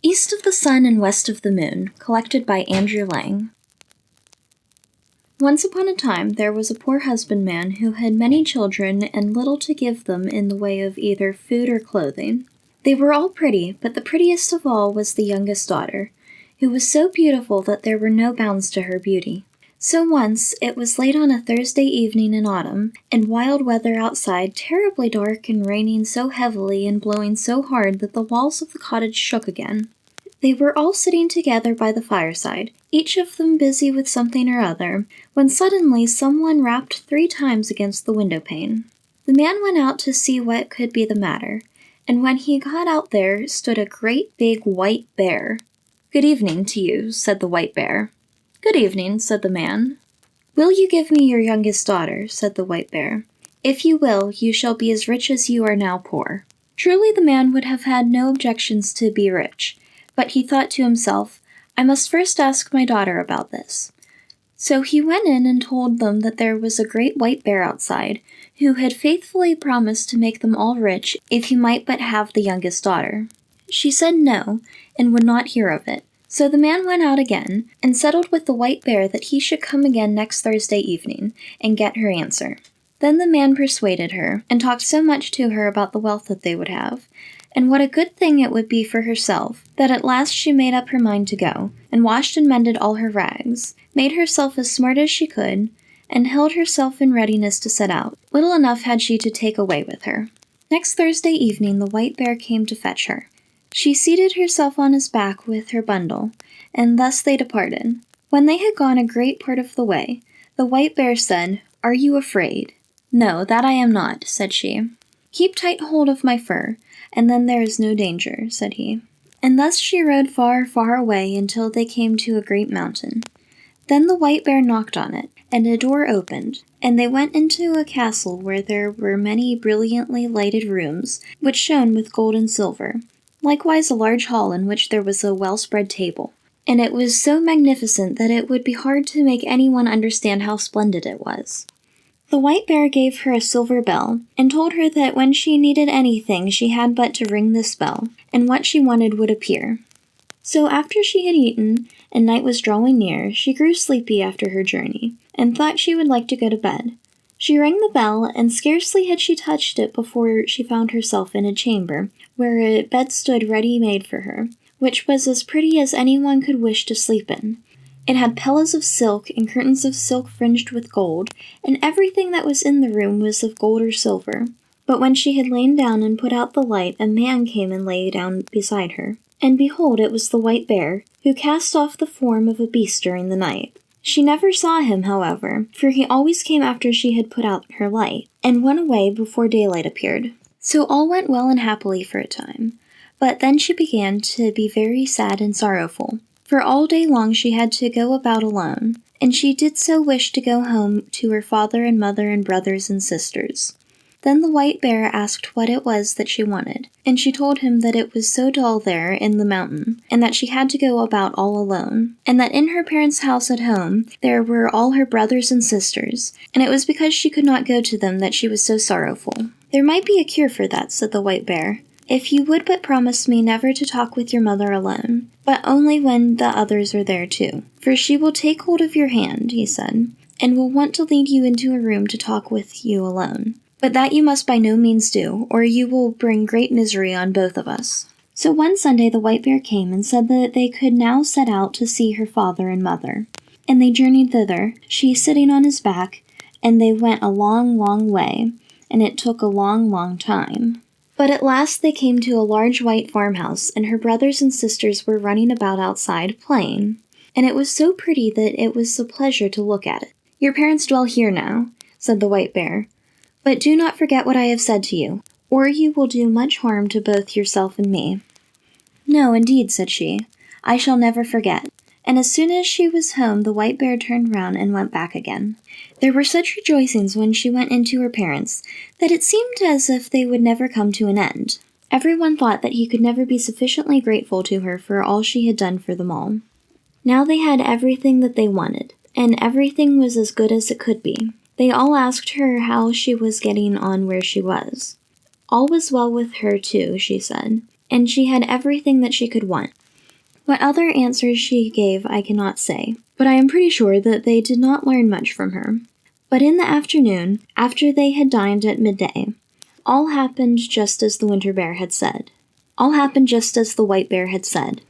East of the Sun and West of the Moon, collected by Andrew Lang. Once upon a time, there was a poor husbandman who had many children and little to give them in the way of either food or clothing. They were all pretty, but the prettiest of all was the youngest daughter, who was so beautiful that there were no bounds to her beauty. So once, it was late on a Thursday evening in autumn, and wild weather outside, terribly dark and raining so heavily and blowing so hard that the walls of the cottage shook again. They were all sitting together by the fireside, each of them busy with something or other, when suddenly someone rapped 3 times against the window pane. The man went out to see what could be the matter, and when he got out there stood a great big white bear. "Good evening to you," said the white bear. "Good evening," said the man. "Will you give me your youngest daughter?" said the white bear. "If you will, you shall be as rich as you are now poor." Truly the man would have had no objections to be rich, but he thought to himself, "I must first ask my daughter about this." So he went in and told them that there was a great white bear outside, who had faithfully promised to make them all rich if he might but have the youngest daughter. She said no, and would not hear of it. So the man went out again, and settled with the white bear that he should come again next Thursday evening, and get her answer. Then the man persuaded her, and talked so much to her about the wealth that they would have, and what a good thing it would be for herself, that at last she made up her mind to go, and washed and mended all her rags, made herself as smart as she could, and held herself in readiness to set out. Little enough had she to take away with her. Next Thursday evening the white bear came to fetch her. She seated herself on his back with her bundle, and thus they departed. When they had gone a great part of the way, the white bear said, "Are you afraid?" "No, that I am not," said she. "Keep tight hold of my fur, and then there is no danger," said he. And thus she rode far, far away until they came to a great mountain. Then the white bear knocked on it, and a door opened, and they went into a castle where there were many brilliantly lighted rooms, which shone with gold and silver. Likewise a large hall in which there was a well-spread table. And it was so magnificent that it would be hard to make anyone understand how splendid it was. The white bear gave her a silver bell, and told her that when she needed anything she had but to ring this bell, and what she wanted would appear. So after she had eaten, and night was drawing near, she grew sleepy after her journey, and thought she would like to go to bed. She rang the bell, and scarcely had she touched it before she found herself in a chamber, where a bed stood ready-made for her, which was as pretty as anyone could wish to sleep in. It had pillows of silk and curtains of silk fringed with gold, and everything that was in the room was of gold or silver. But when she had lain down and put out the light, a man came and lay down beside her. And behold, it was the white bear, who cast off the form of a beast during the night. She never saw him, however, for he always came after she had put out her light, and went away before daylight appeared. So all went well and happily for a time. But then she began to be very sad and sorrowful, for all day long she had to go about alone, and she did so wish to go home to her father and mother and brothers and sisters. Then the white bear asked what it was that she wanted, and she told him that it was so dull there in the mountain, and that she had to go about all alone, and that in her parents' house at home there were all her brothers and sisters, and it was because she could not go to them that she was so sorrowful. "There might be a cure for that," said the white bear, "if you would but promise me never to talk with your mother alone, but only when the others are there too. For she will take hold of your hand," he said, "and will want to lead you into a room to talk with you alone. But that you must by no means do, or you will bring great misery on both of us." So one Sunday the white bear came and said that they could now set out to see her father and mother. And they journeyed thither, she sitting on his back, and they went a long, long way, and it took a long, long time. But at last they came to a large white farmhouse, and her brothers and sisters were running about outside, playing. And it was so pretty that it was a pleasure to look at it. "Your parents dwell here now," said the white bear. "But do not forget what I have said to you, or you will do much harm to both yourself and me." "No, indeed," said she. "I shall never forget." And as soon as she was home, the white bear turned round and went back again. There were such rejoicings when she went in to her parents that it seemed as if they would never come to an end. Everyone thought that he could never be sufficiently grateful to her for all she had done for them all. Now they had everything that they wanted, and everything was as good as it could be. They all asked her how she was getting on where she was. All was well with her, too, she said, and she had everything that she could want. What other answers she gave I cannot say, but I am pretty sure that they did not learn much from her. But in the afternoon, after they had dined at midday, all happened just as the Winter Bear had said. All happened just as the White Bear had said.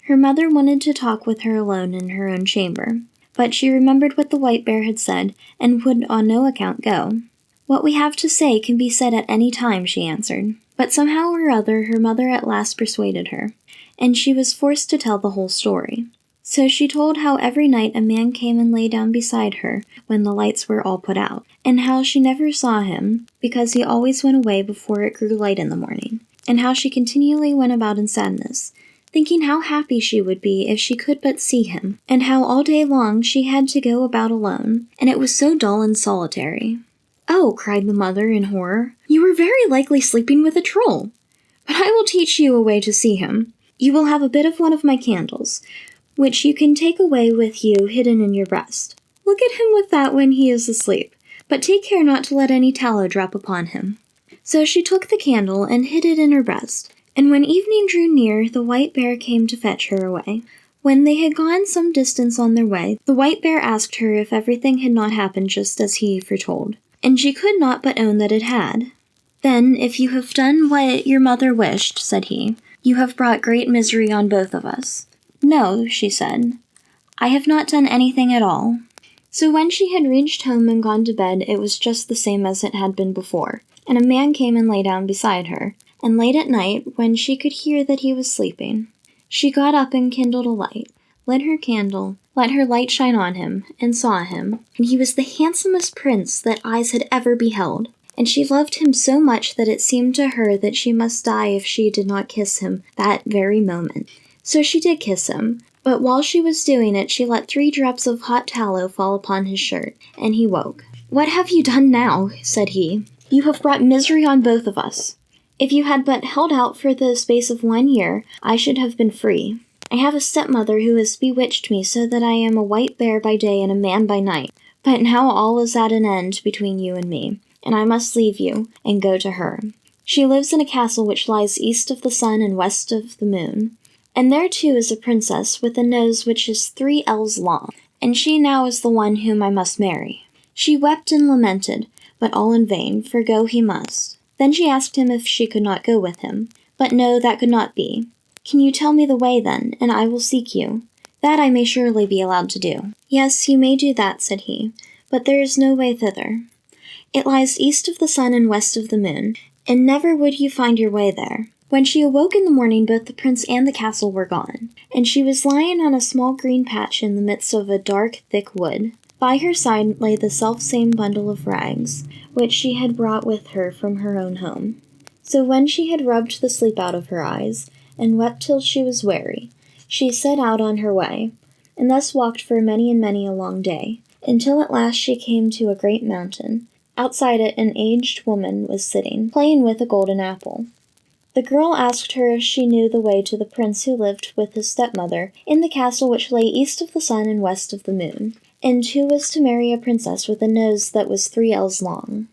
Her mother wanted to talk with her alone in her own chamber, but she remembered what the White Bear had said and would on no account go. "What we have to say can be said at any time," she answered. But somehow or other her mother at last persuaded her, and she was forced to tell the whole story. So she told how every night a man came and lay down beside her when the lights were all put out, and how she never saw him because he always went away before it grew light in the morning, and how she continually went about in sadness, thinking how happy she would be if she could but see him, and how all day long she had to go about alone, and it was so dull and solitary. "Oh," cried the mother in horror, "you are very likely sleeping with a troll! But I will teach you a way to see him. You will have a bit of one of my candles, which you can take away with you hidden in your breast. Look at him with that when he is asleep, but take care not to let any tallow drop upon him." So she took the candle and hid it in her breast, and when evening drew near, the White Bear came to fetch her away. When they had gone some distance on their way, the White Bear asked her if everything had not happened just as he foretold, and she could not but own that it had. "Then, if you have done what your mother wished," said he, "you have brought great misery on both of us." "No," she said, "I have not done anything at all." So when she had reached home and gone to bed, it was just the same as it had been before, and a man came and lay down beside her, and late at night, when she could hear that he was sleeping, she got up and kindled a light, lit her candle, let her light shine on him, and saw him, and he was the handsomest prince that eyes had ever beheld, and she loved him so much that it seemed to her that she must die if she did not kiss him that very moment. So she did kiss him, but while she was doing it, she let 3 drops of hot tallow fall upon his shirt, and he woke. "What have you done now?" said he. "You have brought misery on both of us. If you had but held out for the space of 1 year, I should have been free. I have a stepmother who has bewitched me so that I am a white bear by day and a man by night. But now all is at an end between you and me, and I must leave you and go to her. She lives in a castle which lies east of the sun and west of the moon. And there too is a princess with a nose which is 3 ells long, and she now is the one whom I must marry." She wept and lamented, but all in vain, for go he must. Then she asked him if she could not go with him. But no, that could not be. "Can you tell me the way then, and I will seek you? That I may surely be allowed to do." "Yes, you may do that," said he, "but there is no way thither. It lies east of the sun and west of the moon, and never would you find your way there." When she awoke in the morning, both the prince and the castle were gone, and she was lying on a small green patch in the midst of a dark, thick wood. By her side lay the self-same bundle of rags, which she had brought with her from her own home. So when she had rubbed the sleep out of her eyes, and wept till she was weary, she set out on her way, and thus walked for many and many a long day, until at last she came to a great mountain. Outside it an aged woman was sitting, playing with a golden apple. The girl asked her if she knew the way to the prince who lived with his stepmother in the castle which lay east of the sun and west of the moon, and who was to marry a princess with a nose that was 3 ells long.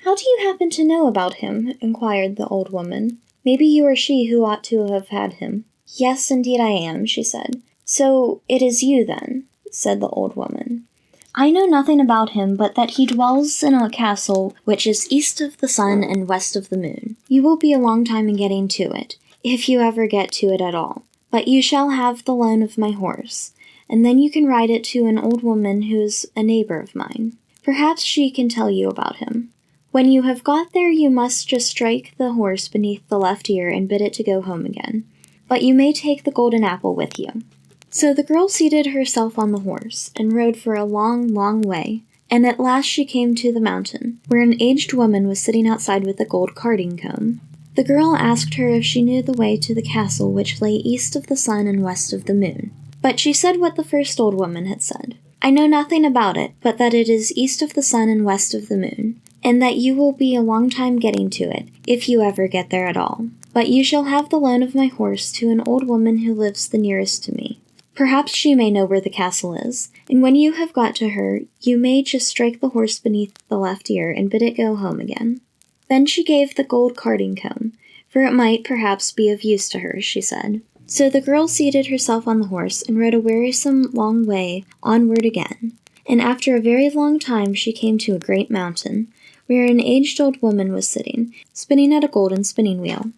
"How do you happen to know about him?" inquired the old woman. "Maybe you are she who ought to have had him." "Yes, indeed I am," she said. "So it is you, then," said the old woman. "I know nothing about him but that he dwells in a castle which is east of the sun and west of the moon. You will be a long time in getting to it, if you ever get to it at all. But you shall have the loan of my horse, and then you can ride it to an old woman who is a neighbor of mine. Perhaps she can tell you about him. When you have got there, you must just strike the horse beneath the left ear and bid it to go home again. But you may take the golden apple with you." So the girl seated herself on the horse, and rode for a long, long way, and at last she came to the mountain, where an aged woman was sitting outside with a gold carding comb. The girl asked her if she knew the way to the castle which lay east of the sun and west of the moon. But she said what the first old woman had said. "I know nothing about it, but that it is east of the sun and west of the moon, and that you will be a long time getting to it, if you ever get there at all. But you shall have the loan of my horse to an old woman who lives the nearest to me. Perhaps she may know where the castle is, and when you have got to her, you may just strike the horse beneath the left ear and bid it go home again." Then she gave the gold carding comb, for it might perhaps be of use to her, she said. So the girl seated herself on the horse and rode a wearisome long way onward again. And after a very long time she came to a great mountain, where an aged old woman was sitting, spinning at a golden spinning wheel.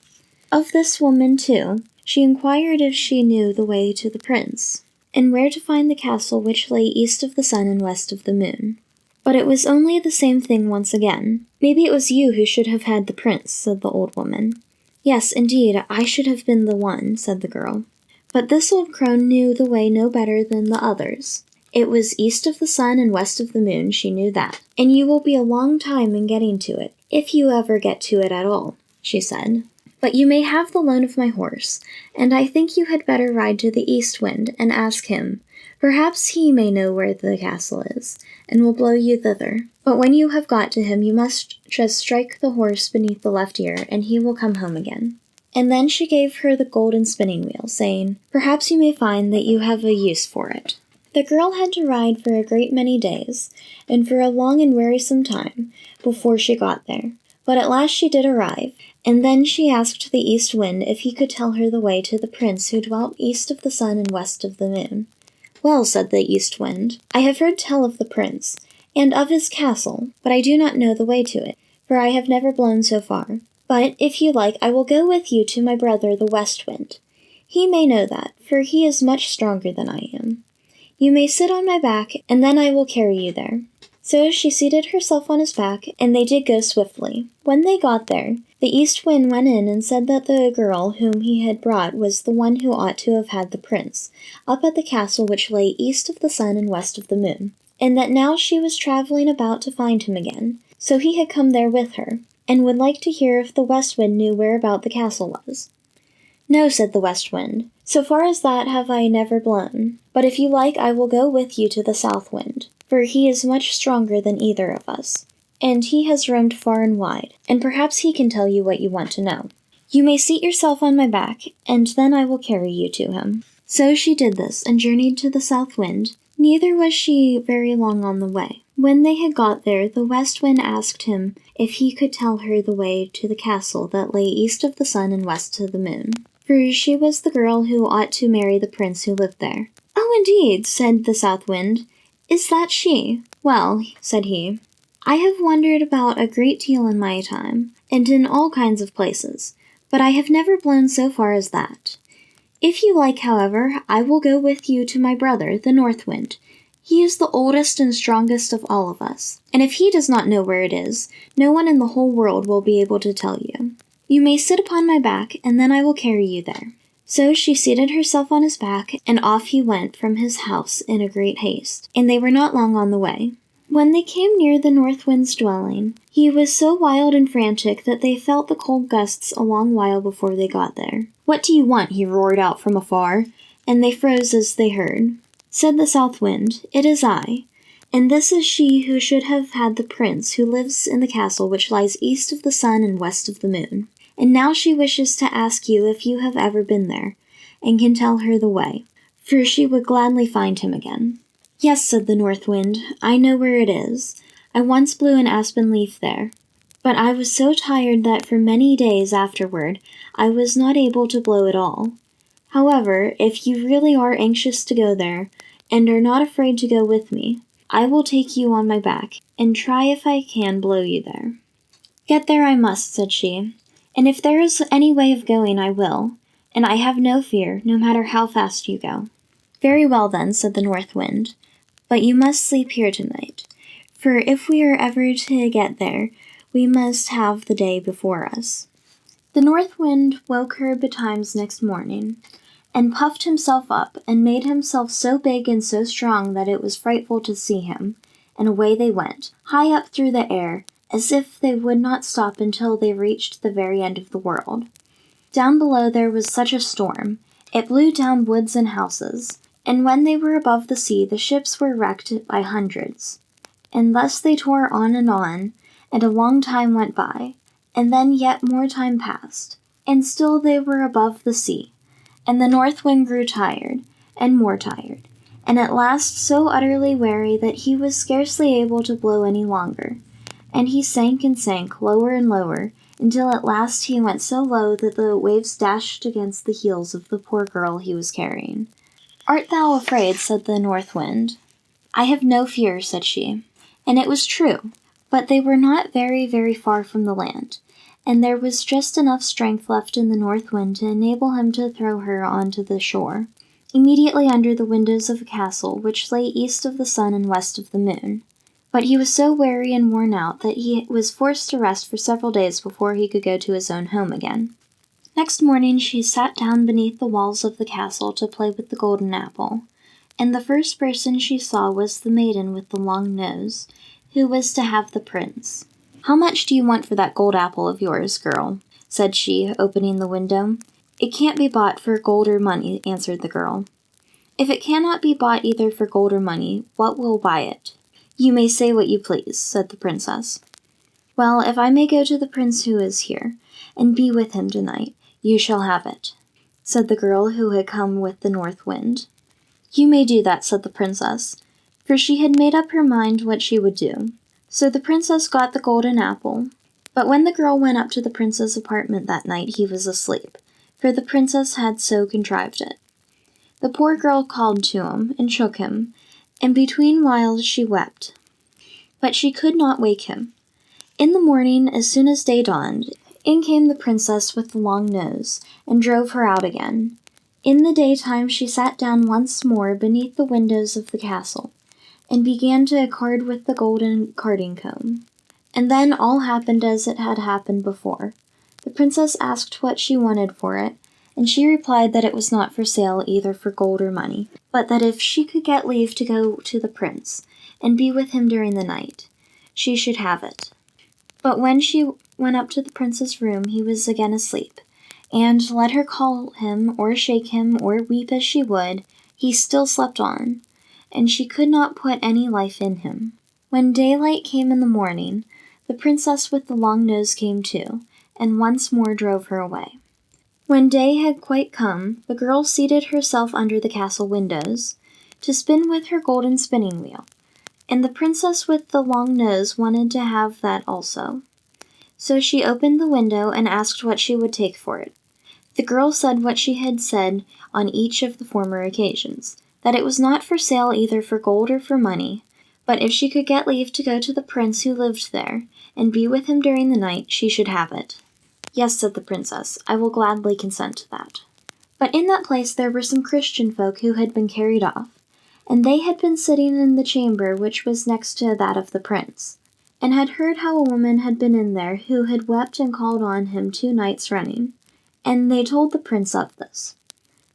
Of this woman, too, she inquired if she knew the way to the prince, and where to find the castle which lay east of the sun and west of the moon. But it was only the same thing once again. Maybe it was you who should have had the prince, said the old woman. Yes, indeed, I should have been the one, said the girl. But this old crone knew the way no better than the others. It was east of the sun and west of the moon, she knew that. And you will be a long time in getting to it, if you ever get to it at all, she said. But you may have the loan of my horse, and I think you had better ride to the east wind and ask him. Perhaps he may know where the castle is, and will blow you thither. But when you have got to him, you must just strike the horse beneath the left ear, and he will come home again. And then she gave her the golden spinning wheel, saying, Perhaps you may find that you have a use for it. The girl had to ride for a great many days, and for a long and wearisome time, before she got there. But at last she did arrive, and then she asked the east wind if he could tell her the way to the prince who dwelt east of the sun and west of the moon. Well, said the east wind, I have heard tell of the prince, and of his castle, but I do not know the way to it, for I have never blown so far. But, if you like, I will go with you to my brother the west wind. He may know that, for he is much stronger than I am. You may sit on my back, and then I will carry you there. So she seated herself on his back, and they did go swiftly. When they got there, the east wind went in and said that the girl whom he had brought was the one who ought to have had the prince, up at the castle which lay east of the sun and west of the moon, and that now she was travelling about to find him again, so he had come there with her, and would like to hear if the west wind knew whereabout the castle was. No, said the west wind, so far as that have I never blown, but if you like I will go with you to the south wind, for he is much stronger than either of us, and he has roamed far and wide, and perhaps he can tell you what you want to know. You may seat yourself on my back, and then I will carry you to him. So she did this, and journeyed to the south wind. Neither was she very long on the way. When they had got there, the west wind asked him if he could tell her the way to the castle that lay east of the sun and west of the moon, for she was the girl who ought to marry the prince who lived there. Oh, indeed, said the south wind. Is that she? Well, said he, I have wandered about a great deal in my time, and in all kinds of places, but I have never blown so far as that. If you like, however, I will go with you to my brother, the north wind. He is the oldest and strongest of all of us, and if he does not know where it is, no one in the whole world will be able to tell you. You may sit upon my back, and then I will carry you there. So she seated herself on his back, and off he went from his house in a great haste, and they were not long on the way. When they came near the north wind's dwelling, he was so wild and frantic that they felt the cold gusts a long while before they got there. What do you want? He roared out from afar, and they froze as they heard. Said the south wind, It is I, and this is she who should have had the prince who lives in the castle which lies east of the sun and west of the moon. And now she wishes to ask you if you have ever been there, and can tell her the way, for she would gladly find him again. Yes, said the north wind, I know where it is. I once blew an aspen leaf there, but I was so tired that for many days afterward I was not able to blow at all. However, if you really are anxious to go there, and are not afraid to go with me, I will take you on my back, and try if I can blow you there. Get there I must, said she, and if there is any way of going I will, and I have no fear, no matter how fast you go. Very well then, said the north wind, but you must sleep here tonight, for if we are ever to get there, we must have the day before us. The north wind woke her betimes next morning, and puffed himself up, and made himself so big and so strong that it was frightful to see him, and away they went, high up through the air, as if they would not stop until they reached the very end of the world. Down below there was such a storm, it blew down woods and houses, and when they were above the sea the ships were wrecked by hundreds. And thus they tore on, and a long time went by, and then yet more time passed, and still they were above the sea. And the north wind grew tired, and more tired, and at last so utterly weary that he was scarcely able to blow any longer. And he sank and sank, lower and lower, until at last he went so low that the waves dashed against the heels of the poor girl he was carrying. "Art thou afraid?" said the North Wind. "I have no fear," said she. And it was true, but they were not very, very far from the land, and there was just enough strength left in the North Wind to enable him to throw her onto the shore, immediately under the windows of a castle which lay east of the sun and west of the moon. But he was so weary and worn out that he was forced to rest for several days before he could go to his own home again. Next morning she sat down beneath the walls of the castle to play with the golden apple, and the first person she saw was the maiden with the long nose, who was to have the prince. "How much do you want for that gold apple of yours, girl?" said she, opening the window. "It can't be bought for gold or money," answered the girl. "If it cannot be bought either for gold or money, what will buy it?" "You may say what you please," said the princess. "Well, if I may go to the prince who is here, and be with him tonight, you shall have it," said the girl who had come with the North Wind. "You may do that," said the princess, for she had made up her mind what she would do. So the princess got the golden apple. But when the girl went up to the prince's apartment that night, he was asleep, for the princess had so contrived it. The poor girl called to him and shook him, and between whiles she wept. But she could not wake him. In the morning, as soon as day dawned, in came the princess with the long nose, and drove her out again. In the daytime she sat down once more beneath the windows of the castle, and began to card with the golden carding comb. And then all happened as it had happened before. The princess asked what she wanted for it, and she replied that it was not for sale either for gold or money, but that if she could get leave to go to the prince, and be with him during the night, she should have it. But when she went up to the prince's room, he was again asleep, and let her call him, or shake him, or weep as she would, he still slept on, and she could not put any life in him. When daylight came in the morning, the princess with the long nose came too, and once more drove her away. When day had quite come, the girl seated herself under the castle windows, to spin with her golden spinning wheel, and the princess with the long nose wanted to have that also. So she opened the window and asked what she would take for it. The girl said what she had said on each of the former occasions, that it was not for sale either for gold or for money, but if she could get leave to go to the prince who lived there, and be with him during the night, she should have it. "Yes," said the princess, "I will gladly consent to that." But in that place there were some Christian folk who had been carried off, and they had been sitting in the chamber which was next to that of the prince, and had heard how a woman had been in there who had wept and called on him 2 nights running, and they told the prince of this.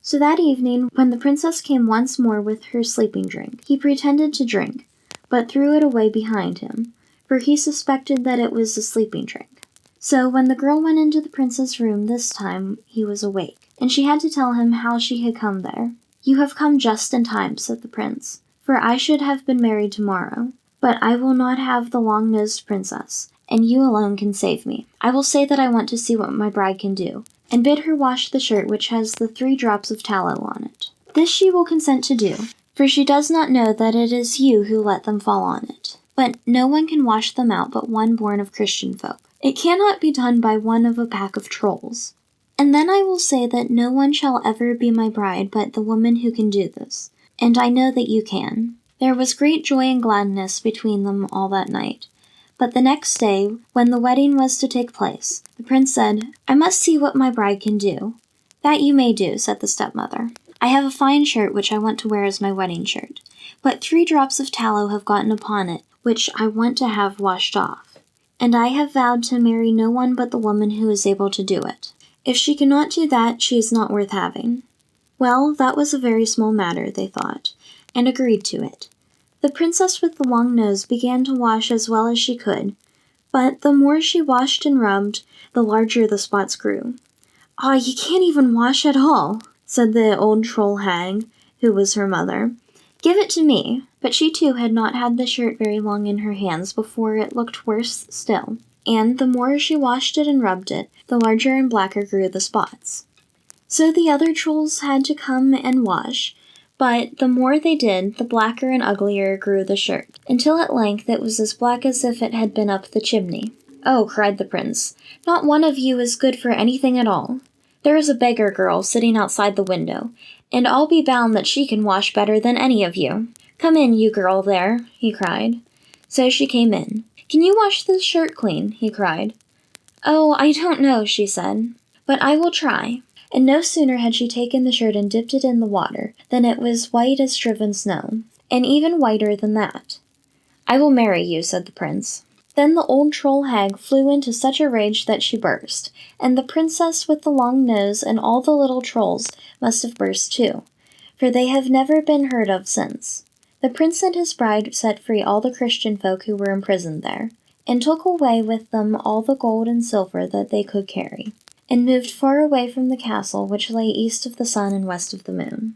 So that evening, when the princess came once more with her sleeping drink, he pretended to drink, but threw it away behind him, for he suspected that it was a sleeping drink. So when the girl went into the prince's room this time, he was awake, and she had to tell him how she had come there. "You have come just in time," said the prince, "for I should have been married tomorrow. But I will not have the long-nosed princess, and you alone can save me. I will say that I want to see what my bride can do, and bid her wash the shirt which has the 3 drops of tallow on it. This she will consent to do, for she does not know that it is you who let them fall on it. But no one can wash them out but one born of Christian folk. It cannot be done by one of a pack of trolls. And then I will say that no one shall ever be my bride but the woman who can do this, and I know that you can." There was great joy and gladness between them all that night. But the next day, when the wedding was to take place, the prince said, "I must see what my bride can do." "That you may do," said the stepmother. "I have a fine shirt which I want to wear as my wedding shirt, but 3 drops of tallow have gotten upon it, which I want to have washed off. And I have vowed to marry no one but the woman who is able to do it. If she cannot do that, she is not worth having." Well, that was a very small matter, they thought, and agreed to it. The princess with the long nose began to wash as well as she could, but the more she washed and rubbed, the larger the spots grew. "Ah, you can't even wash at all," said the old troll hag, who was her mother. "Give it to me." But she too had not had the shirt very long in her hands before it looked worse still, and the more she washed it and rubbed it, the larger and blacker grew the spots. So the other trolls had to come and wash, but the more they did, the blacker and uglier grew the shirt, until at length it was as black as if it had been up the chimney. "Oh," cried the prince, "not one of you is good for anything at all. There is a beggar girl sitting outside the window, and I'll be bound that she can wash better than any of you. Come in, you girl there," he cried. So she came in. "Can you wash this shirt clean?" he cried. "Oh, I don't know," she said, "but I will try." And no sooner had she taken the shirt and dipped it in the water than it was white as driven snow, and even whiter than that. "I will marry you," said the prince. Then the old troll hag flew into such a rage that she burst, and the princess with the long nose and all the little trolls must have burst too, for they have never been heard of since. The prince and his bride set free all the Christian folk who were imprisoned there, and took away with them all the gold and silver that they could carry, and moved far away from the castle which lay east of the sun and west of the moon.